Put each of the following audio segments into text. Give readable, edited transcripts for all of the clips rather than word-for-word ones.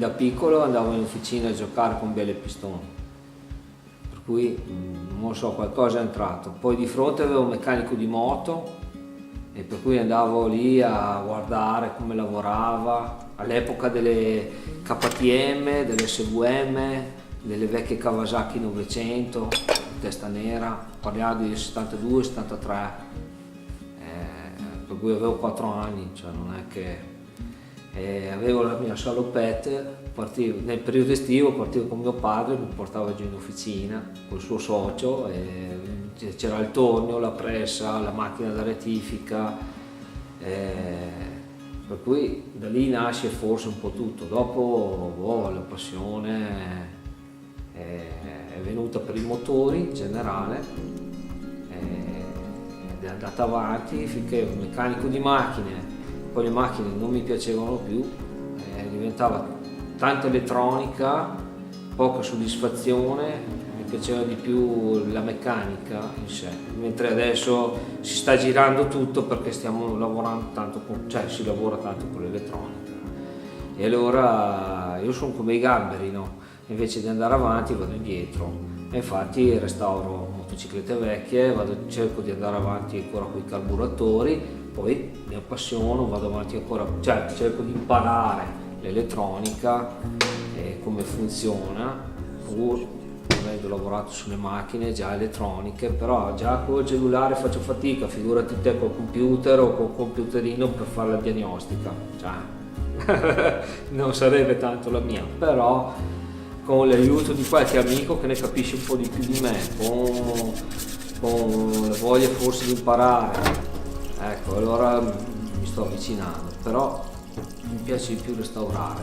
da piccolo andavo in officina a giocare con Belle Pistone, per cui non so, qualcosa è entrato. Poi di fronte avevo un meccanico di moto e per cui andavo lì a guardare come lavorava, all'epoca delle KTM, delle SVM, delle vecchie Kawasaki 900, testa nera, parliamo di 72-73, per cui avevo 4 anni, cioè non è che... avevo la mia salopette, partivo, nel periodo estivo partivo con mio padre, mi portava giù in officina col suo socio, e c'era il tornio, la pressa, la macchina da rettifica, per cui da lì nasce forse un po' tutto. Dopo la passione è venuta per i motori in generale, ed è andata avanti finché ero meccanico di macchine. Poi le macchine non mi piacevano più, diventava tanta elettronica, poca soddisfazione, mi piaceva di più la meccanica in sé, mentre adesso si sta girando tutto perché stiamo lavorando tanto cioè si lavora tanto con l'elettronica. E allora io sono come i gamberi, no? Invece di andare avanti vado indietro, e infatti restauro motociclette vecchie, cerco di andare avanti ancora con i carburatori, poi mi appassiono, vado avanti ancora, cioè cerco di imparare l'elettronica e come funziona, pur avendo lavorato sulle macchine già elettroniche, però già col cellulare faccio fatica, figurati te col computer o col computerino per fare la diagnostica, cioè non sarebbe tanto la mia, però con l'aiuto di qualche amico che ne capisce un po' di più di me, con la voglia forse di imparare, ecco, allora mi sto avvicinando. Però mi piace di più restaurare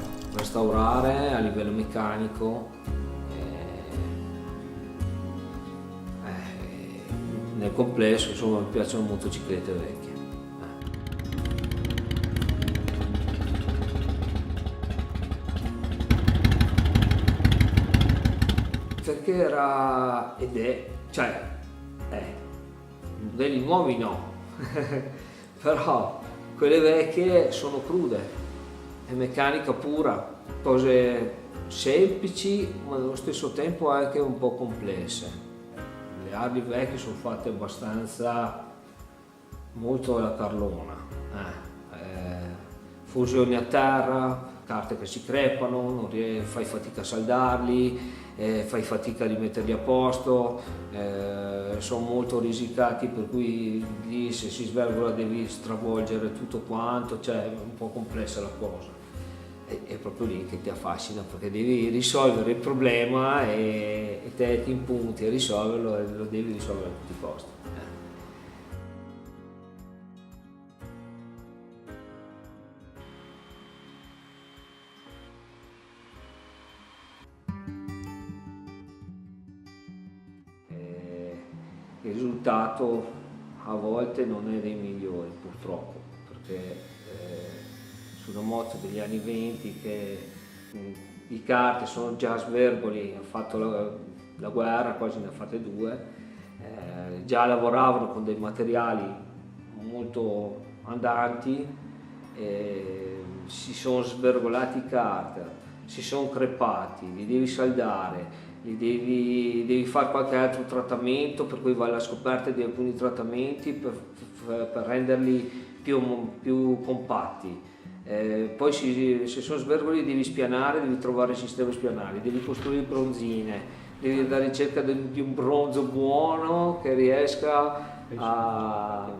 a livello meccanico, nel complesso insomma mi piacciono motociclette vecchie. Perché era ed è, cioè modelli nuovi no, però quelle vecchie sono crude, è meccanica pura, cose semplici ma allo stesso tempo anche un po' complesse. Le Harley vecchie sono fatte abbastanza molto alla carlona, fusioni a terra, carte che si crepano, fai fatica a saldarli, fai fatica a rimetterli a posto, sono molto risicati, per cui lì se si svergola devi stravolgere tutto quanto, cioè è un po' complessa la cosa. È proprio lì che ti affascina, perché devi risolvere il problema e te ti impunti a risolverlo e lo devi risolvere a tutti i costi. Il risultato a volte non è dei migliori purtroppo, perché su una moto degli anni 20 che i kart sono già svergoli, hanno fatto la guerra, quasi ne ha fatte 2, già lavoravano con dei materiali molto andanti, si sono svergolati i kart, si sono crepati, li devi saldare, devi fare qualche altro trattamento, per cui vai alla scoperta di alcuni trattamenti per renderli più compatti. Poi se sono svergoli devi spianare, devi trovare sistemi spianali, devi costruire bronzine, devi andare in cerca di un bronzo buono che riesca a,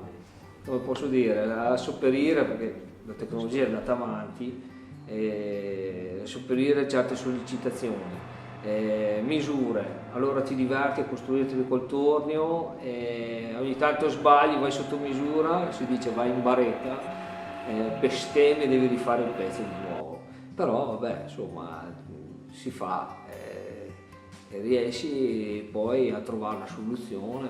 come posso dire, a sopperire, perché la tecnologia è andata avanti, a sopperire certe sollecitazioni. Misure, allora ti diverti a costruirti col tornio, ogni tanto sbagli, vai sotto misura, si dice vai in baretta, bestemmie, devi rifare il pezzo di nuovo, però vabbè, insomma si fa, e riesci poi a trovare la soluzione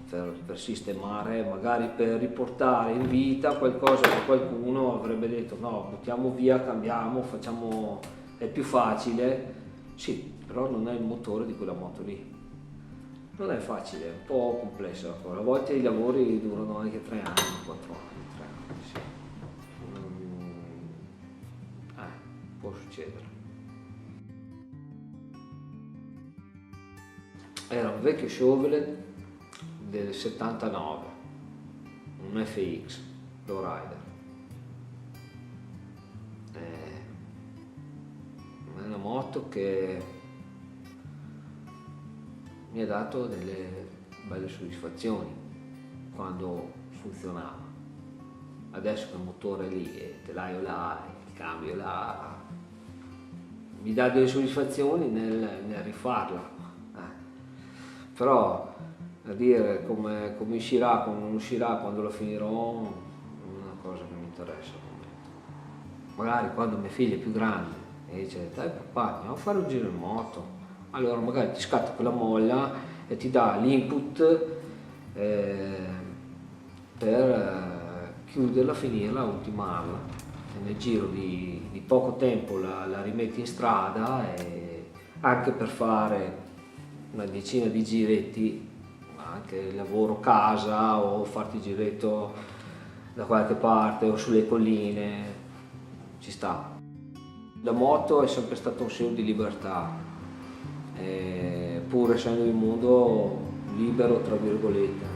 per sistemare, magari per riportare in vita qualcosa che qualcuno avrebbe detto no, buttiamo via, cambiamo, facciamo, è più facile. Sì, però non è il motore di quella moto lì. Non è facile, è un po' complessa la cosa. A volte i lavori durano anche 3 anni, 4 anni, 3 anni, sì. Può succedere. succedere. Era un vecchio Chevrolet del 79, un FX Lowrider. È una moto che mi ha dato delle belle soddisfazioni quando funzionava. Adesso che il motore è lì, il telaio là, il cambio là, mi dà delle soddisfazioni nel rifarla. Però a dire come uscirà, come non uscirà, quando la finirò, è una cosa che mi interessa al momento. Magari quando mia figlia è più grande e dice: dai papà, andiamo a fare un giro in moto, allora magari ti scatta quella molla e ti dà l'input per chiuderla, finirla, ultimarla. E nel giro di poco tempo la rimetti in strada, e anche per fare una decina di giretti, anche lavoro casa o farti giretto da qualche parte o sulle colline, ci sta. La moto è sempre stato un segno di libertà, pur essendo il mondo libero tra virgolette.